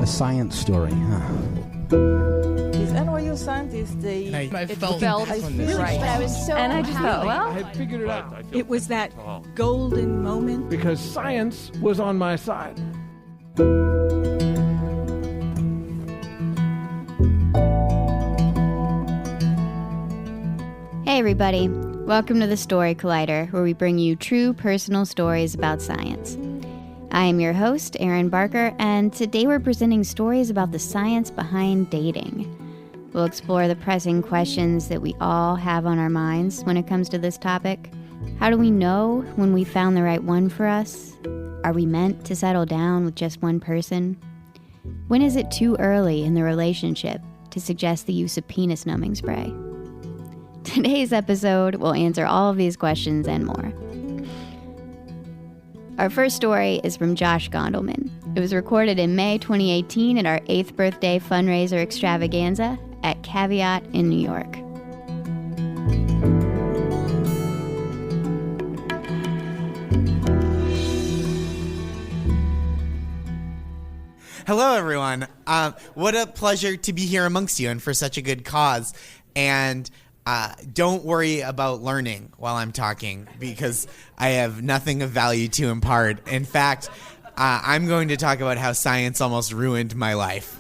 science story, huh? These NYU scientists, I felt right. But I was so And I just thought, well, I had figured it out. It was that golden moment. Because science was on my side. Hey everybody, welcome to the Story Collider, where we bring you true personal stories about science. I am your host, Erin Barker, and today we're presenting stories about the science behind dating. We'll explore the pressing questions that we all have on our minds when it comes to this topic. How do we know when we found the right one for us? Are we meant to settle down with just one person? When is it too early in the relationship to suggest the use of penis-numbing spray? Today's episode will answer all of these questions and more. Our first story is from Josh Gondelman. It was recorded in May 2018 at our 8th birthday fundraiser extravaganza at Caveat in New York. Hello, everyone. What a pleasure to be here amongst you and for such a good cause. And don't worry about learning while I'm talking, because I have nothing of value to impart. In fact, I'm going to talk about how science almost ruined my life.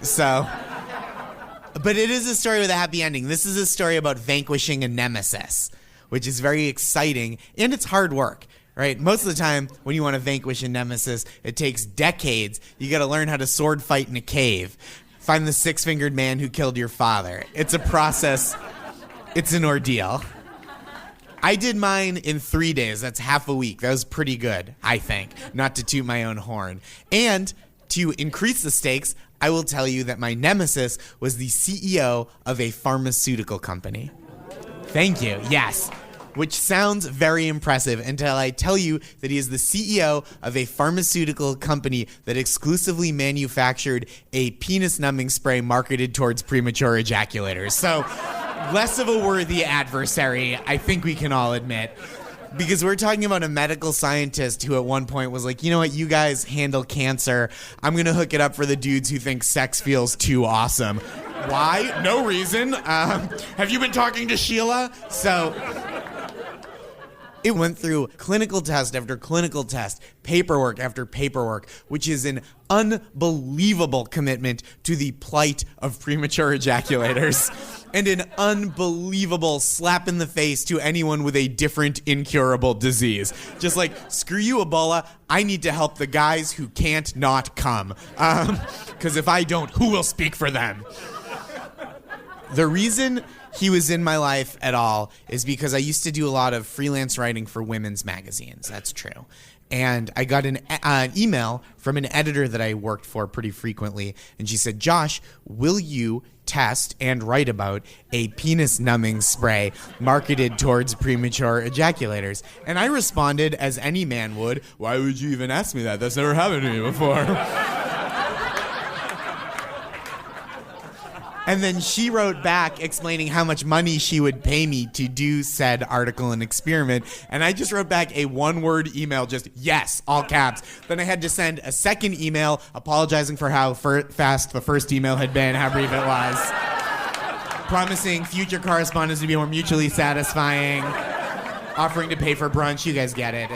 But it is a story with a happy ending. This is a story about vanquishing a nemesis, which is very exciting, and it's hard work. Right? Most of the time, when you want to vanquish a nemesis, it takes decades. You got to learn how to sword fight in a cave. Find the six-fingered man who killed your father. It's a process. It's an ordeal. I did mine in 3 days. That's half a week. That was pretty good, I think, not to toot my own horn. And to increase the stakes, I will tell you that my nemesis was the CEO of a pharmaceutical company. Thank you. Yes. Which sounds very impressive until I tell you that he is the CEO of a pharmaceutical company that exclusively manufactured a penis-numbing spray marketed towards premature ejaculators. So, less of a worthy adversary, I think we can all admit. Because we're talking about a medical scientist who at one point was like, you know what, you guys handle cancer. I'm going to hook it up for the dudes who think sex feels too awesome. Why? No reason. Have you been talking to Sheila? So it went through clinical test after clinical test, paperwork after paperwork, which is an unbelievable commitment to the plight of premature ejaculators and an unbelievable slap in the face to anyone with a different incurable disease. Just like, screw you, Ebola, I need to help the guys who can't not come. Because if I don't, who will speak for them? The reason he was in my life at all is because I used to do a lot of freelance writing for women's magazines. That's true. And I got an email from an editor that I worked for pretty frequently. And she said, Josh, will you test and write about a penis-numbing spray marketed towards premature ejaculators? And I responded, as any man would, why would you even ask me that? That's never happened to me before. And then she wrote back explaining how much money she would pay me to do said article and experiment. And I just wrote back a one-word email, just yes, all caps. Then I had to send a second email apologizing for how fast the first email had been, how brief it was. Promising future correspondence to be more mutually satisfying. Offering to pay for brunch. You guys get it.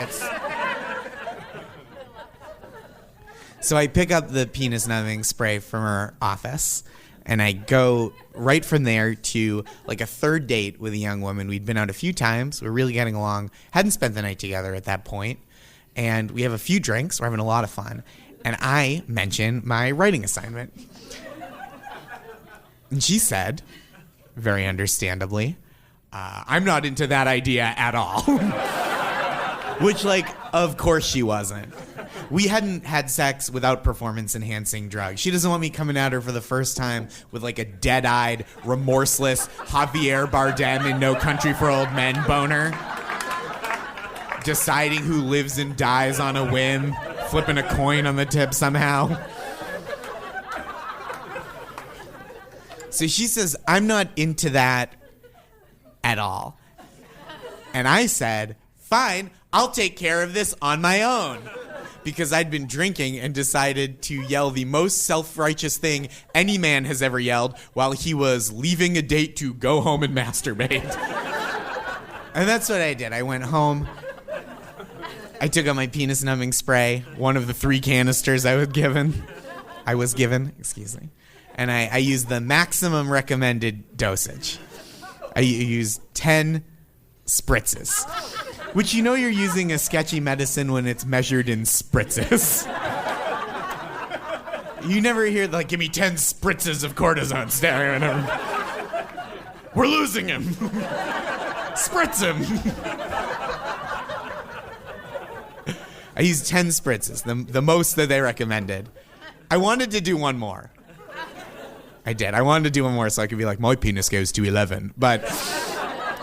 So I pick up the penis-numbing spray from her office. And I go right from there to like a third date with a young woman. We'd been out a few times. We're really getting along. Hadn't spent the night together at that point. And we have a few drinks. We're having a lot of fun. And I mention my writing assignment. And she said, very understandably, I'm not into that idea at all. Which, like, of course she wasn't. We hadn't had sex without performance-enhancing drugs. She doesn't want me coming at her for the first time with, like, a dead-eyed, remorseless Javier Bardem in No Country for Old Men boner. Deciding who lives and dies on a whim. Flipping a coin on the tip somehow. So she says, I'm not into that at all. And I said, fine, I'll take care of this on my own. because I'd been drinking and decided to yell the most self-righteous thing any man has ever yelled while he was leaving a date to go home and masturbate. And that's what I did. I went home. I took out my penis-numbing spray, one of the 3 canisters I was given, and I used the maximum recommended dosage. I used 10 spritzes, which you're using a sketchy medicine when it's measured in spritzes. You never hear, like, give me 10 spritzes of cortisone. We're losing him. Spritz him. I used 10 spritzes, the most that they recommended. I wanted to do one more. I did. I wanted to do one more so I could be like, my penis goes to 11. But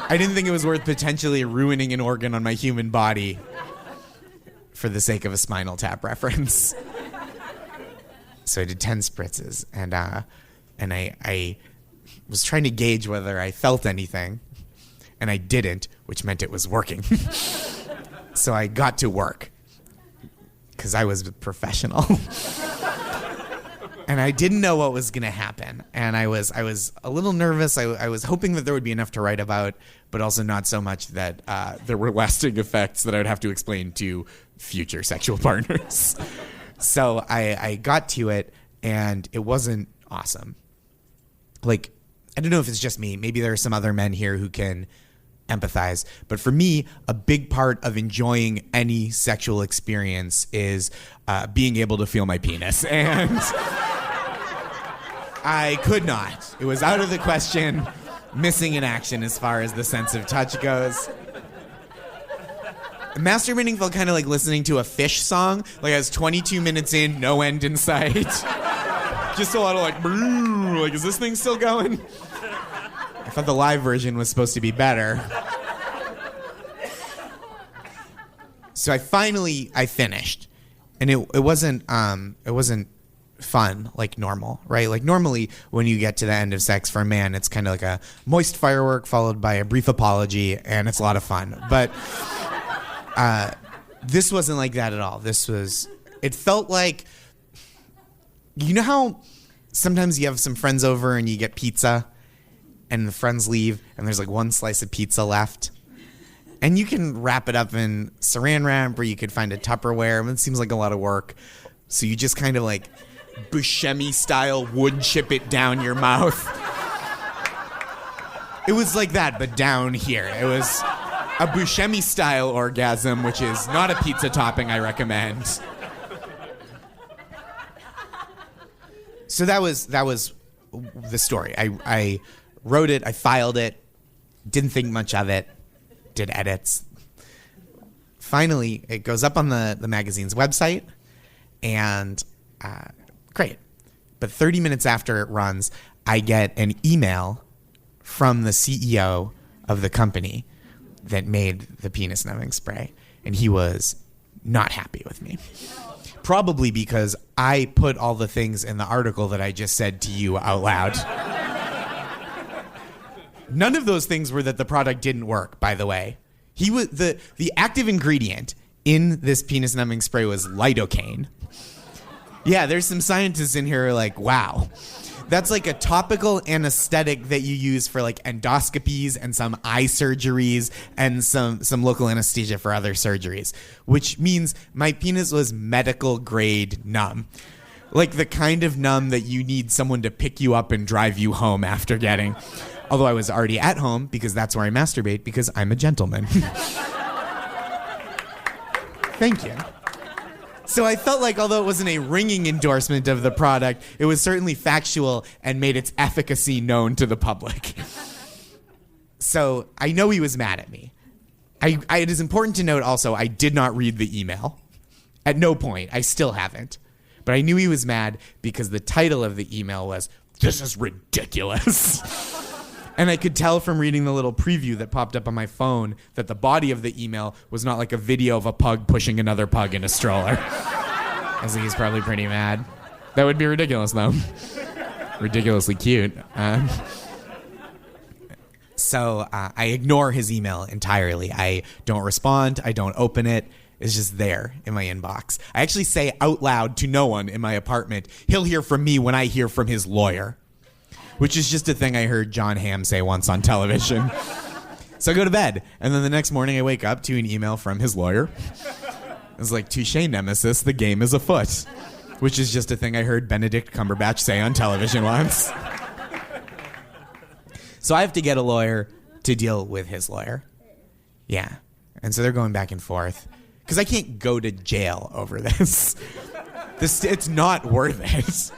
I didn't think it was worth potentially ruining an organ on my human body for the sake of a Spinal Tap reference. So I did 10 spritzes, and I was trying to gauge whether I felt anything, and I didn't, which meant it was working. So I got to work, because I was a professional. And I didn't know what was going to happen. And I was a little nervous. I was hoping that there would be enough to write about, but also not so much that there were lasting effects that I would have to explain to future sexual partners. So I got to it, and it wasn't awesome. Like, I don't know if it's just me. Maybe there are some other men here who can empathize. But for me, a big part of enjoying any sexual experience is being able to feel my penis. And I could not. It was out of the question. Missing in action as far as the sense of touch goes. Masturbating felt kind of like listening to a Fish song. Like I was 22 minutes in, no end in sight. Just a lot of like, is this thing still going? I thought the live version was supposed to be better. So I finished. And it wasn't fun like normal, right? Like normally when you get to the end of sex for a man, it's kind of like a moist firework followed by a brief apology, and it's a lot of fun. But this wasn't like that at all. It felt like, you know how sometimes you have some friends over and you get pizza and the friends leave and there's like one slice of pizza left? And you can wrap it up in saran wrap or you could find a Tupperware. It seems like a lot of work. So you just kind of like Buscemi style wood chip it down your mouth. It was like that, but down here. It was a Buscemi style orgasm, which is not a pizza topping I recommend. So that was the story. I wrote it, I filed it, didn't think much of it, did edits. Finally, it goes up on the magazine's website, and great. But 30 minutes after it runs, I get an email from the CEO of the company that made the penis-numbing spray, and he was not happy with me. Probably because I put all the things in the article that I just said to you out loud. None of those things were that the product didn't work, by the way. He was the active ingredient in this penis-numbing spray was lidocaine. Yeah, there's some scientists in here who are like, wow. That's like a topical anesthetic that you use for like endoscopies and some eye surgeries and some local anesthesia for other surgeries, which means my penis was medical grade numb. Like the kind of numb that you need someone to pick you up and drive you home after getting. Although I was already at home because that's where I masturbate because I'm a gentleman. Thank you. So I felt like although it wasn't a ringing endorsement of the product, it was certainly factual and made its efficacy known to the public. So I know he was mad at me. It is important to note also, I did not read the email. At no point. I still haven't. But I knew he was mad because the title of the email was, "This is ridiculous." And I could tell from reading the little preview that popped up on my phone that the body of the email was not like a video of a pug pushing another pug in a stroller. I think he's probably pretty mad. That would be ridiculous, though. Ridiculously cute. So I ignore his email entirely. I don't respond. I don't open it. is just there in my inbox. I actually say out loud to no one in my apartment, he'll hear from me when I hear from his lawyer, which is just a thing I heard John Hamm say once on television. So I go to bed, and then the next morning I wake up to an email from his lawyer. It's like, touché, nemesis, the game is afoot, which is just a thing I heard Benedict Cumberbatch say on television once. So I have to get a lawyer to deal with his lawyer. Yeah. And so they're going back and forth. Because I can't go to jail over this. It's not worth it.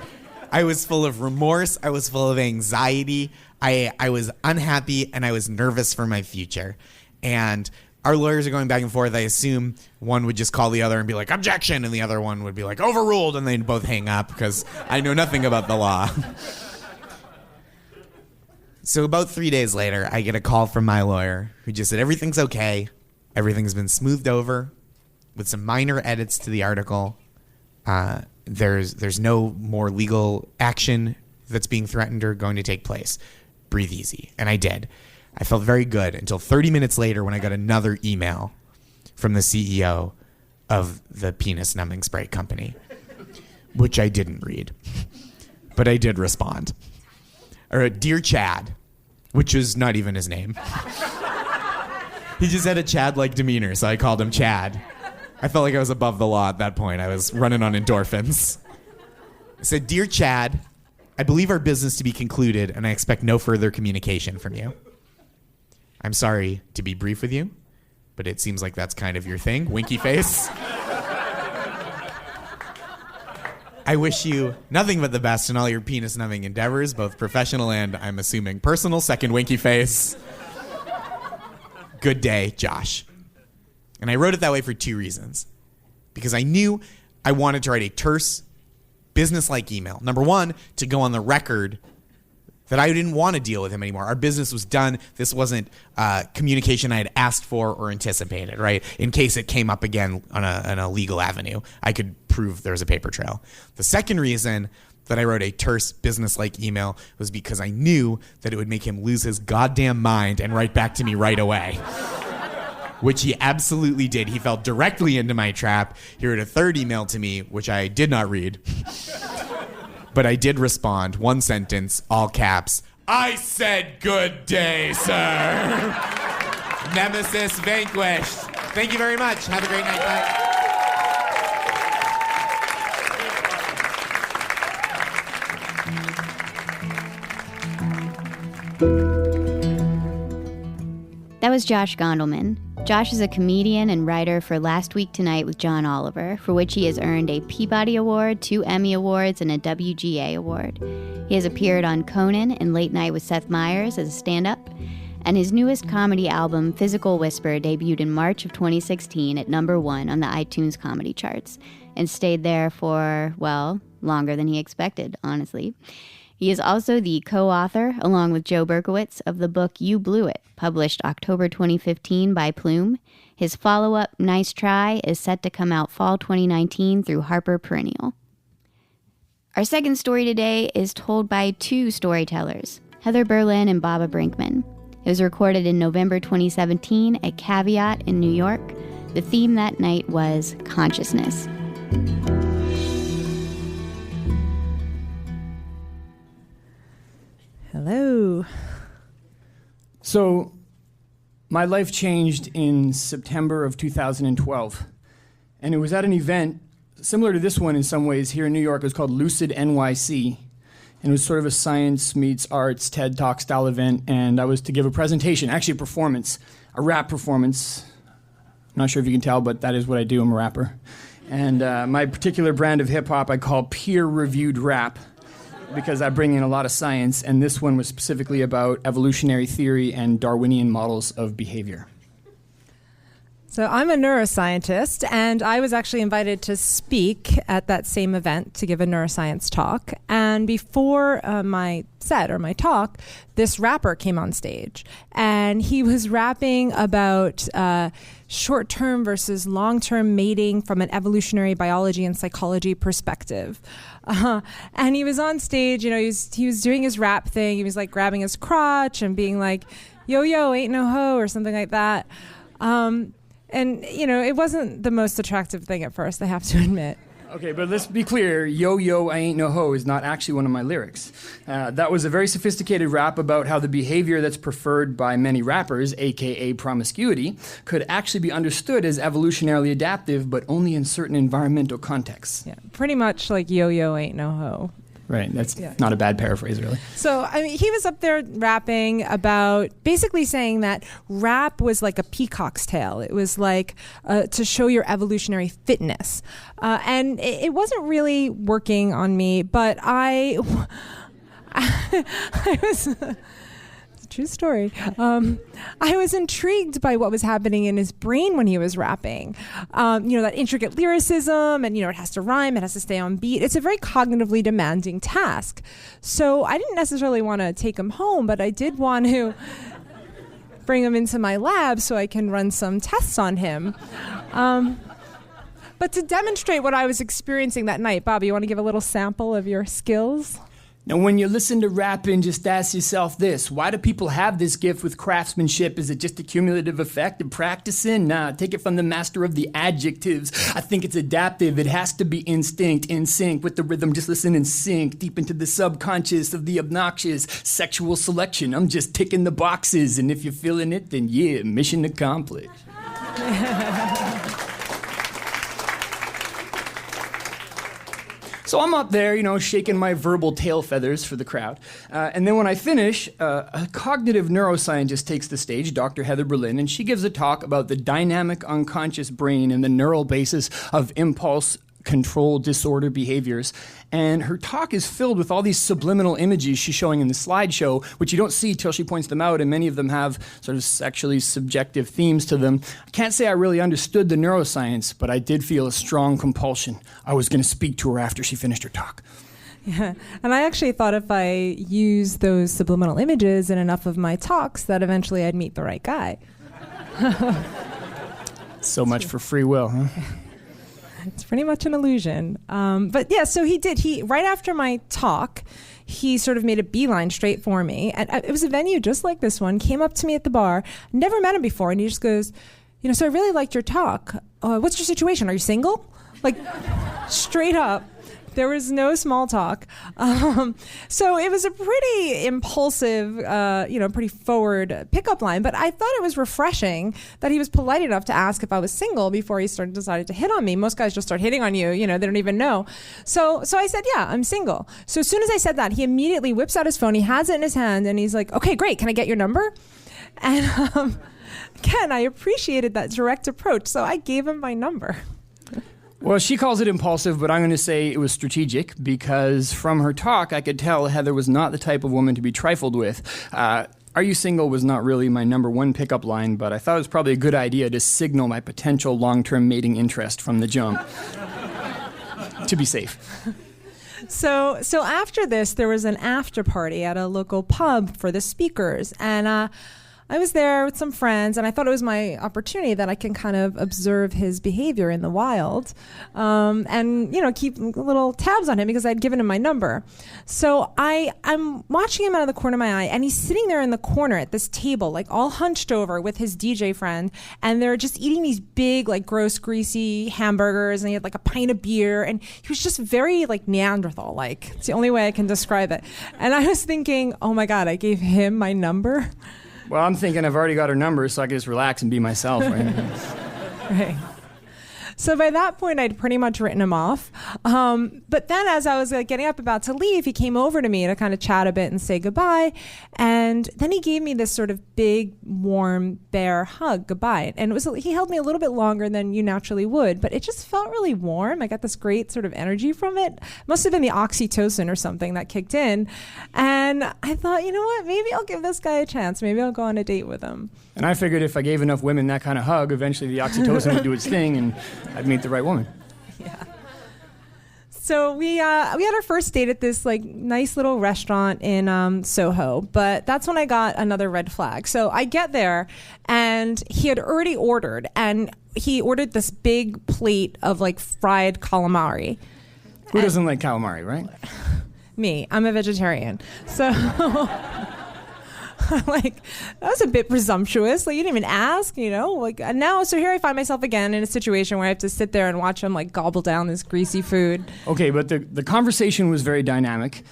I was full of remorse. I was full of anxiety. I was unhappy, and I was nervous for my future. And our lawyers are going back and forth. I assume one would just call the other and be like, objection, and the other one would be like, overruled, and they'd both hang up because I know nothing about the law. So about 3 days later, I get a call from my lawyer who just said, everything's okay. Everything's been smoothed over with some minor edits to the article. There's no more legal action that's being threatened or going to take place. Breathe easy. And I did. I felt very good until 30 minutes later when I got another email from the CEO of the penis-numbing spray company, which I didn't read. But I did respond. Or Dear Chad, which was not even his name. He just had a Chad-like demeanor, so I called him Chad. I felt like I was above the law at that point. I was running on endorphins. I said, Dear Chad, I believe our business to be concluded, and I expect no further communication from you. I'm sorry to be brief with you, but it seems like that's kind of your thing. Winky face. I wish you nothing but the best in all your penis-numbing endeavors, both professional and, I'm assuming, personal. Second winky face. Good day, Josh. And I wrote it that way for two reasons. Because I knew I wanted to write a terse, business-like email. Number one, to go on the record that I didn't want to deal with him anymore. Our business was done. This wasn't communication I had asked for or anticipated, right? In case it came up again on a legal avenue, I could prove there was a paper trail. The second reason that I wrote a terse, business-like email was because I knew that it would make him lose his goddamn mind and write back to me right away. Which he absolutely did. He fell directly into my trap. He wrote a third email to me, which I did not read. But I did respond, one sentence, all caps. I said good day, sir. Nemesis vanquished. Thank you very much. Have a great night. Bye. That was Josh Gondelman. Josh is a comedian and writer for Last Week Tonight with John Oliver, for which he has earned a Peabody Award, 2 Emmy Awards, and a WGA Award. He has appeared on Conan and Late Night with Seth Meyers as a stand-up, and his newest comedy album, Physical Whisper, debuted in March of 2016 at #1 on the iTunes comedy charts, and stayed there for, well, longer than he expected, honestly. He is also the co-author, along with Joe Berkowitz, of the book You Blew It, published October 2015 by Plume. His follow-up, Nice Try, is set to come out fall 2019 through Harper Perennial. Our second story today is told by two storytellers, Heather Berlin and Baba Brinkman. It was recorded in November 2017 at Caveat in New York. The theme that night was consciousness. Hello. So, my life changed in September of 2012. And it was at an event similar to this one in some ways here in New York. It was called Lucid NYC. And it was sort of a science meets arts TED Talk style event. And I was to give a presentation, actually a performance, a rap performance. I'm not sure if you can tell, but that is what I do. I'm a rapper. And my particular brand of hip hop I call peer-reviewed rap, because I bring in a lot of science, and this one was specifically about evolutionary theory and Darwinian models of behavior. So I'm a neuroscientist, and I was actually invited to speak at that same event to give a neuroscience talk. And before my set or my talk, this rapper came on stage, and he was rapping about short-term versus long-term mating from an evolutionary biology and psychology perspective. And he was on stage, he was doing his rap thing. He was like grabbing his crotch and being like, yo, yo, ain't no hoe, or something like that. And, it wasn't the most attractive thing at first, I have to admit. Okay, but let's be clear. Yo, yo, I ain't no hoe is not actually one of my lyrics. That was a very sophisticated rap about how the behavior that's preferred by many rappers, aka promiscuity, could actually be understood as evolutionarily adaptive, but only in certain environmental contexts. Yeah, pretty much like yo, yo, ain't no hoe. Right, that's not a bad paraphrase, really. So, he was up there rapping about basically saying that rap was like a peacock's tail. It was like to show your evolutionary fitness. And it wasn't really working on me, but I was... True story. I was intrigued by what was happening in his brain when he was rapping. That intricate lyricism, and it has to rhyme, it has to stay on beat. It's a very cognitively demanding task. So I didn't necessarily want to take him home, but I did want to bring him into my lab so I can run some tests on him. But to demonstrate what I was experiencing that night, Bobby, you want to give a little sample of your skills? Now, when you listen to rapping, just ask yourself this. Why do people have this gift with craftsmanship? Is it just a cumulative effect of practicing? Nah, take it from the master of the adjectives. I think it's adaptive. It has to be instinct, in sync with the rhythm. Just listen and sink deep into the subconscious of the obnoxious sexual selection. I'm just ticking the boxes. And if you're feeling it, then yeah, mission accomplished. So I'm up there, shaking my verbal tail feathers for the crowd. And then when I finish, a cognitive neuroscientist takes the stage, Dr. Heather Berlin, and she gives a talk about the dynamic unconscious brain and the neural basis of impulse control disorder behaviors. And her talk is filled with all these subliminal images she's showing in the slideshow, which you don't see till she points them out, and many of them have sort of sexually subjective themes to them. I can't say I really understood the neuroscience, but I did feel a strong compulsion. I was going to speak to her after she finished her talk. Yeah, and I actually thought if I used those subliminal images in enough of my talks that eventually I'd meet the right guy. So much for free will, huh? It's pretty much an illusion. But yeah, so he did. Right after my talk, he sort of made a beeline straight for me. And it was a venue just like this one, came up to me at the bar, never met him before, and he just goes, so I really liked your talk. What's your situation? Are you single? Like, straight up. There was no small talk. So it was a pretty impulsive, pretty forward pickup line. But I thought it was refreshing that he was polite enough to ask if I was single before he decided to hit on me. Most guys just start hitting on you, they don't even know. So I said, yeah, I'm single. So as soon as I said that, he immediately whips out his phone. He has it in his hand, and he's like, okay, great. Can I get your number? And again, I appreciated that direct approach. So I gave him my number. Well, she calls it impulsive, but I'm going to say it was strategic because from her talk, I could tell Heather was not the type of woman to be trifled with. Are you single was not really my number one pickup line, but I thought it was probably a good idea to signal my potential long-term mating interest from the jump. To be safe. So after this, there was an after party at a local pub for the speakers, and I was there with some friends, and I thought it was my opportunity that I can kind of observe his behavior in the wild, and keep little tabs on him because I'd given him my number. So I'm watching him out of the corner of my eye, and he's sitting there in the corner at this table, like all hunched over with his DJ friend, and they're just eating these big, like gross, greasy hamburgers, and he had like a pint of beer, and he was just very like Neanderthal-like. It's the only way I can describe it. And I was thinking, oh my God, I gave him my number. Well, I'm thinking I've already got her number, so I can just relax and be myself, right? Right. So by that point, I'd pretty much written him off. But then as I was getting up about to leave, he came over to me to kind of chat a bit and say goodbye. And then he gave me this sort of big, warm, bear hug goodbye. And he held me a little bit longer than you naturally would, but it just felt really warm. I got this great sort of energy from it. Must have been the oxytocin or something that kicked in. And I thought, you know what, maybe I'll give this guy a chance. Maybe I'll go on a date with him. And I figured if I gave enough women that kind of hug, eventually the oxytocin would do its thing and I'd meet the right woman. Yeah. So we had our first date at this like nice little restaurant in Soho, but that's when I got another red flag. So I get there and he had already ordered, and he ordered this big plate of like fried calamari. Who doesn't like calamari, right? Me. I'm a vegetarian. So like, that was a bit presumptuous. Like, you didn't even ask, Like, and now, so here I find myself again in a situation where I have to sit there and watch him like gobble down this greasy food. Okay, but the conversation was very dynamic,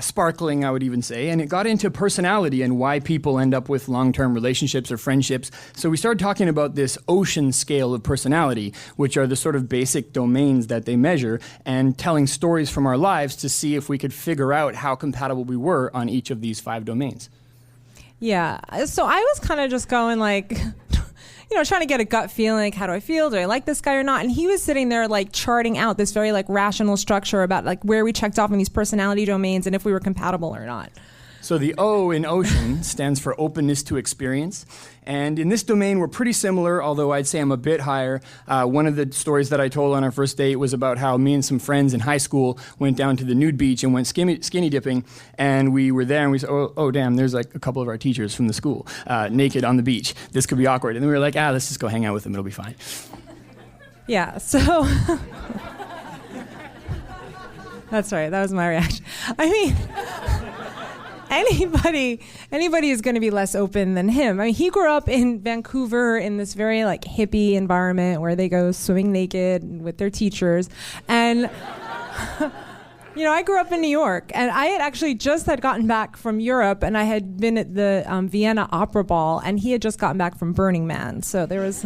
sparkling, I would even say, and it got into personality and why people end up with long-term relationships or friendships. So we started talking about this ocean scale of personality, which are the sort of basic domains that they measure, and telling stories from our lives to see if we could figure out how compatible we were on each of these 5 domains. Yeah, so I was kind of just going like, trying to get a gut feeling, like, how do I feel? Do I like this guy or not? And he was sitting there like charting out this very like rational structure about like where we checked off in these personality domains and if we were compatible or not. So the O in ocean stands for openness to experience. And in this domain, we're pretty similar, although I'd say I'm a bit higher. One of the stories that I told on our first date was about how me and some friends in high school went down to the nude beach and went skinny dipping. And we were there and we said, oh damn, there's like a couple of our teachers from the school naked on the beach. This could be awkward. And then we were like, let's just go hang out with them. It'll be fine. Yeah, so... That's right. That was my reaction. I mean... Anybody is going to be less open than him. I mean, he grew up in Vancouver in this very like hippie environment where they go swimming naked with their teachers. And, I grew up in New York, and I had actually just had gotten back from Europe, and I had been at the Vienna Opera Ball, and he had just gotten back from Burning Man. So there was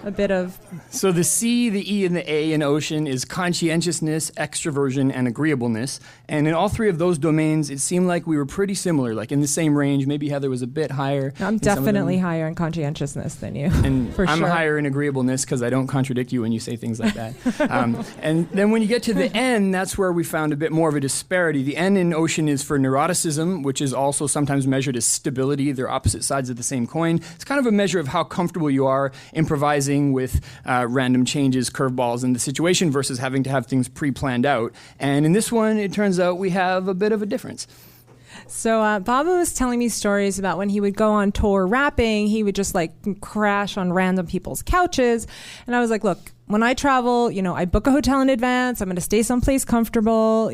a bit of... So the C, the E, and the A in ocean is conscientiousness, extroversion, and agreeableness. And in all 3 of those domains, it seemed like we were pretty similar, like in the same range. Maybe Heather was a bit higher. I'm definitely higher in conscientiousness than you, and for I'm sure. higher in agreeableness because I don't contradict you when you say things like that. And then when you get to the N, that's where we found a bit more of a disparity. The N in ocean is for neuroticism, which is also sometimes measured as stability. They're opposite sides of the same coin. It's kind of a measure of how comfortable you are improvising with random changes, curveballs in the situation versus having to have things pre-planned out. And in this one, it turns out we have a bit of a difference. So Baba was telling me stories about when he would go on tour rapping, he would just like crash on random people's couches. And I was like, look, when I travel, I book a hotel in advance. I'm going to stay someplace comfortable.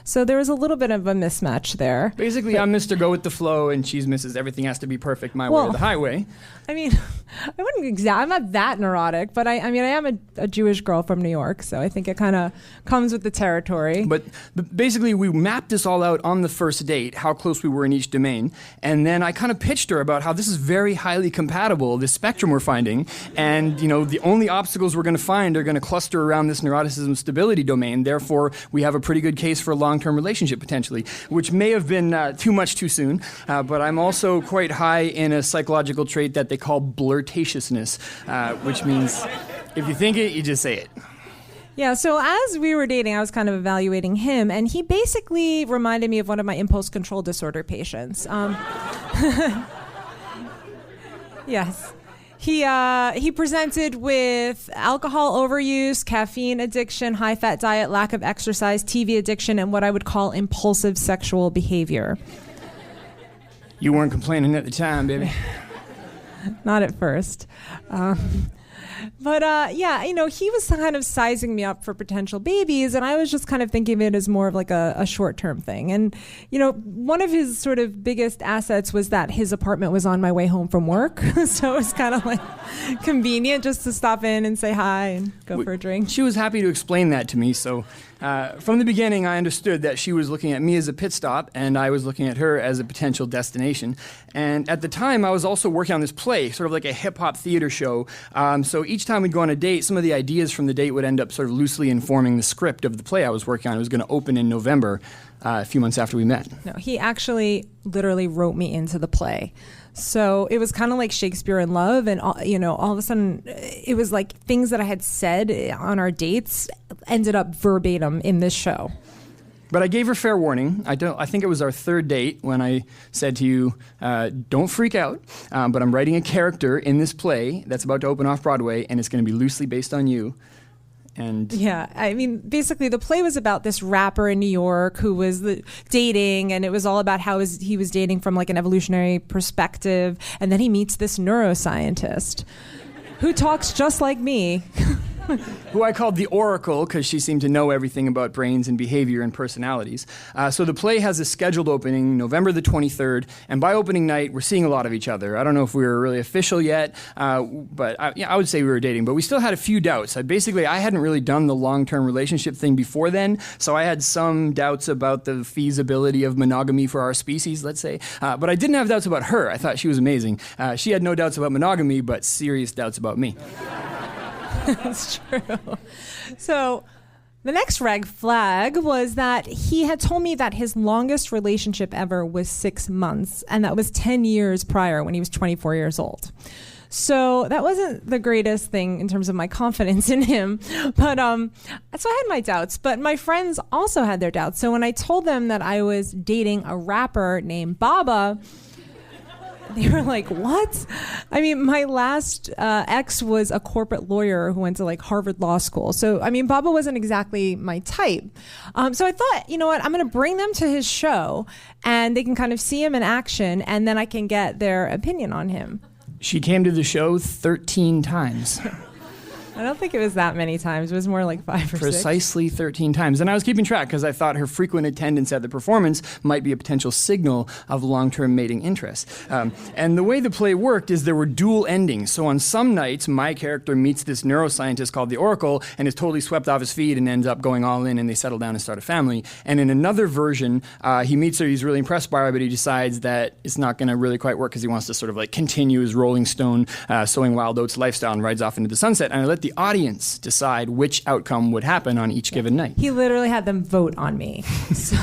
So there was a little bit of a mismatch there. Basically, I'm Mr. Go with the flow, and she's Mrs. Everything has to be perfect my way or the highway. I mean, I'm not that neurotic, but I am a Jewish girl from New York, so I think it kind of comes with the territory. But basically, we mapped this all out on the first date, how close we were in each domain, and then I kind of pitched her about how this is very highly compatible, this spectrum we're finding, and the only obstacles we're going to find are going to cluster around this neuroticism stability domain. Therefore, we have a pretty good case for a long-term relationship potentially, which may have been too much too soon, but I'm also quite high in a psychological trait that they call blirtatiousness, which means if you think it, you just say it. Yeah, so as we were dating, I was kind of evaluating him, and he basically reminded me of one of my impulse control disorder patients. Yes. He presented with alcohol overuse, caffeine addiction, high-fat diet, lack of exercise, TV addiction, and what I would call impulsive sexual behavior. You weren't complaining at the time, baby. Not at first. But he was kind of sizing me up for potential babies, and I was just kind of thinking of it as more of like a short-term thing. And, one of his sort of biggest assets was that his apartment was on my way home from work. So it was kind of like convenient just to stop in and say hi and go for a drink. She was happy to explain that to me, so from the beginning I understood that she was looking at me as a pit stop and I was looking at her as a potential destination. And at the time I was also working on this play, sort of like a hip-hop theater show. So each time we'd go on a date, some of the ideas from the date would end up sort of loosely informing the script of the play I was working on. It was going to open in November, a few months after we met. No, he actually literally wrote me into the play. So it was kind of like Shakespeare in Love, and all of a sudden it was like things that I had said on our dates ended up verbatim in this show. But I gave her fair warning. I think it was our third date when I said to you, don't freak out, but I'm writing a character in this play that's about to open off Broadway, and it's going to be loosely based on you. And yeah, I mean, basically the play was about this rapper in New York who was dating, and it was all about how he was dating from like an evolutionary perspective, and then he meets this neuroscientist who talks just like me. who I called the Oracle because she seemed to know everything about brains and behavior and personalities. So the play has a scheduled opening November the 23rd, and by opening night, we're seeing a lot of each other. I don't know if we were really official yet, but I would say we were dating, but we still had a few doubts. I hadn't really done the long-term relationship thing before then, so I had some doubts about the feasibility of monogamy for our species, let's say. But I didn't have doubts about her. I thought she was amazing. She had no doubts about monogamy, but serious doubts about me. That's true. So the next red flag was that he had told me that his longest relationship ever was 6 months, and that was 10 years prior when he was 24 years old. So that wasn't the greatest thing in terms of my confidence in him. But so I had my doubts. But my friends also had their doubts. So when I told them that I was dating a rapper named Baba, they were like, what? I mean, my last ex was a corporate lawyer who went to like Harvard Law School. So, I mean, Baba wasn't exactly my type. So I thought, you know what, I'm going to bring them to his show and they can kind of see him in action and then I can get their opinion on him. She came to the show 13 times. I don't think it was that many times. It was more like 5 or 6. Precisely 13 times. And I was keeping track because I thought her frequent attendance at the performance might be a potential signal of long-term mating interest. And the way the play worked is there were dual endings. So on some nights, my character meets this neuroscientist called the Oracle and is totally swept off his feet and ends up going all in and they settle down and start a family. And in another version, he meets her, he's really impressed by her, but he decides that it's not going to really quite work because he wants to sort of like continue his Rolling Stone sowing wild oats lifestyle and rides off into the sunset. And I let the audience decide which outcome would happen on each given night. He literally had them vote on me. So,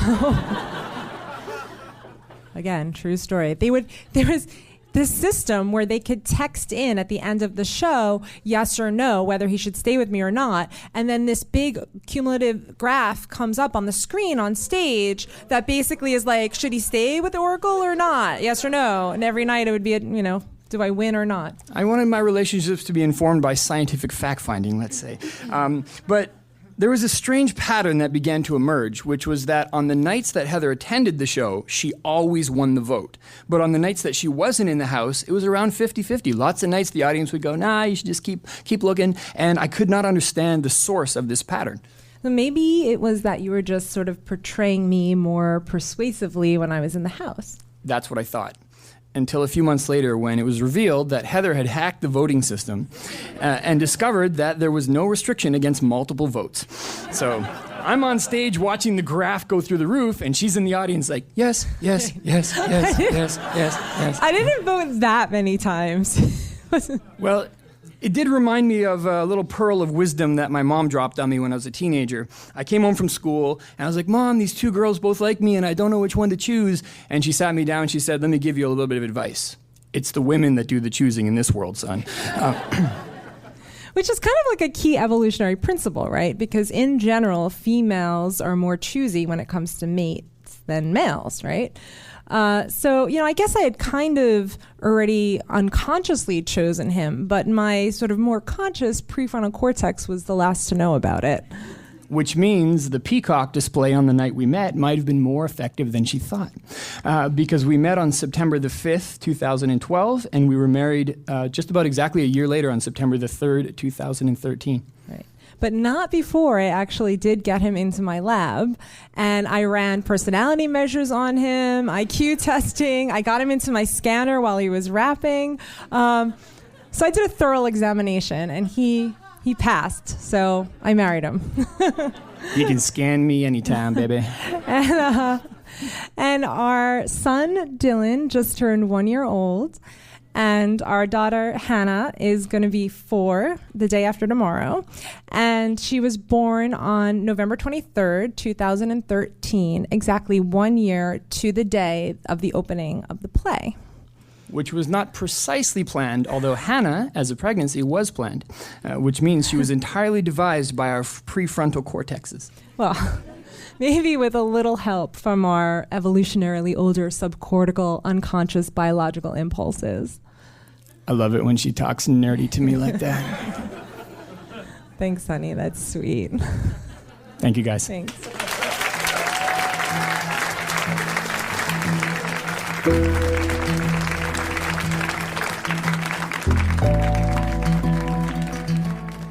again, true story. There was this system where they could text in at the end of the show, yes or no, whether he should stay with me or not. And then this big cumulative graph comes up on the screen on stage that basically is like, should he stay with the Oracle or not? Yes or no? And every night it would be, do I win or not? I wanted my relationships to be informed by scientific fact-finding, let's say. But there was a strange pattern that began to emerge, which was that on the nights that Heather attended the show, she always won the vote. But on the nights that she wasn't in the house, it was around 50-50. Lots of nights the audience would go, nah, you should just keep looking. And I could not understand the source of this pattern. So maybe it was that you were just sort of portraying me more persuasively when I was in the house. That's what I thought. Until a few months later when it was revealed that Heather had hacked the voting system and discovered that there was no restriction against multiple votes. So I'm on stage watching the graph go through the roof and she's in the audience like, yes, yes, yes, yes, yes, yes, yes. I didn't vote that many times. Well, it did remind me of a little pearl of wisdom that my mom dropped on me when I was a teenager. I came home from school, and I was like, Mom, these two girls both like me, and I don't know which one to choose. And she sat me down, and she said, let me give you a little bit of advice. It's the women that do the choosing in this world, son. Which is kind of like a key evolutionary principle, right? Because in general, females are more choosy when it comes to mates than males, right? So, I guess I had kind of already unconsciously chosen him, but my sort of more conscious prefrontal cortex was the last to know about it. Which means the peacock display on the night we met might have been more effective than she thought. Because we met on September the 5th, 2012, and we were married just about exactly a year later on September the 3rd, 2013. Right. But not before I actually did get him into my lab, and I ran personality measures on him, IQ testing. I got him into my scanner while he was rapping. So I did a thorough examination, and he passed. So I married him. You can scan me anytime, baby. And our son Dylan just turned 1 year old. And our daughter, Hannah, is going to be 4 the day after tomorrow. And she was born on November 23rd, 2013, exactly 1 year to the day of the opening of the play. Which was not precisely planned, although Hannah, as a pregnancy, was planned, which means she was entirely devised by our prefrontal cortexes. Well, maybe with a little help from our evolutionarily older subcortical unconscious biological impulses. I love it when she talks nerdy to me like that. Thanks, honey. That's sweet. Thank you, guys. Thanks.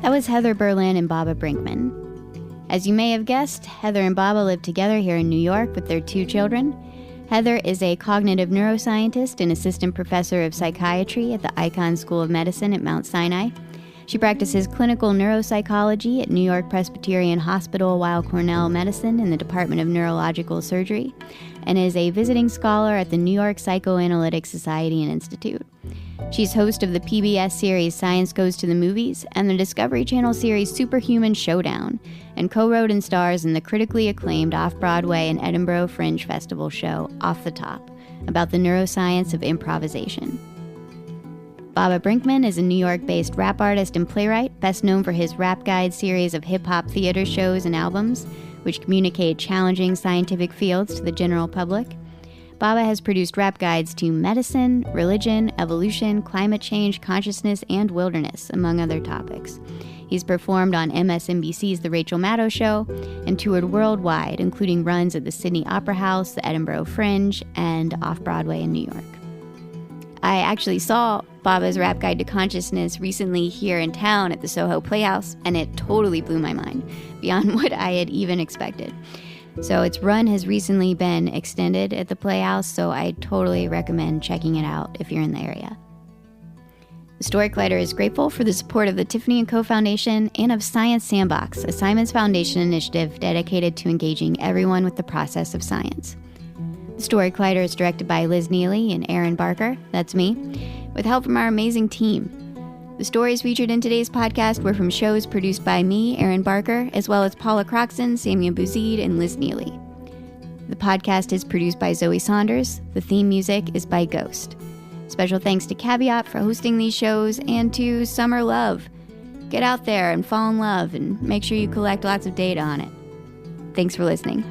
That was Heather Berlin and Baba Brinkman. As you may have guessed, Heather and Baba live together here in New York with their 2 children. Heather is a cognitive neuroscientist and assistant professor of psychiatry at the Icahn School of Medicine at Mount Sinai. She practices clinical neuropsychology at New York Presbyterian Hospital Weill Cornell Medicine in the Department of Neurological Surgery, and is a visiting scholar at the New York Psychoanalytic Society and Institute. She's host of the PBS series Science Goes to the Movies and the Discovery Channel series Superhuman Showdown, and co-wrote and stars in the critically acclaimed off-Broadway and Edinburgh Fringe Festival show Off the Top, about the neuroscience of improvisation. Baba Brinkman is a New York-based rap artist and playwright, best known for his Rap Guide series of hip-hop theater shows and albums, which communicate challenging scientific fields to the general public. Baba has produced rap guides to medicine, religion, evolution, climate change, consciousness, and wilderness, among other topics. He's performed on MSNBC's The Rachel Maddow Show and toured worldwide, including runs at the Sydney Opera House, the Edinburgh Fringe, and off-Broadway in New York. I actually saw Baba's Rap Guide to Consciousness recently here in town at the Soho Playhouse, and it totally blew my mind, beyond what I had even expected. So its run has recently been extended at the Playhouse, so I totally recommend checking it out if you're in the area. The Story Collider is grateful for the support of the Tiffany & Co. Foundation and of Science Sandbox, a Simons Foundation initiative dedicated to engaging everyone with the process of science. The Story Collider is directed by Liz Neely and Aaron Barker, that's me, with help from our amazing team. The stories featured in today's podcast were from shows produced by me, Aaron Barker, as well as Paula Croxton, Samuel Bouzid, and Liz Neely. The podcast is produced by Zoe Saunders. The theme music is by Ghost. Special thanks to Caveat for hosting these shows, and to Summer Love. Get out there and fall in love, and make sure you collect lots of data on it. Thanks for listening.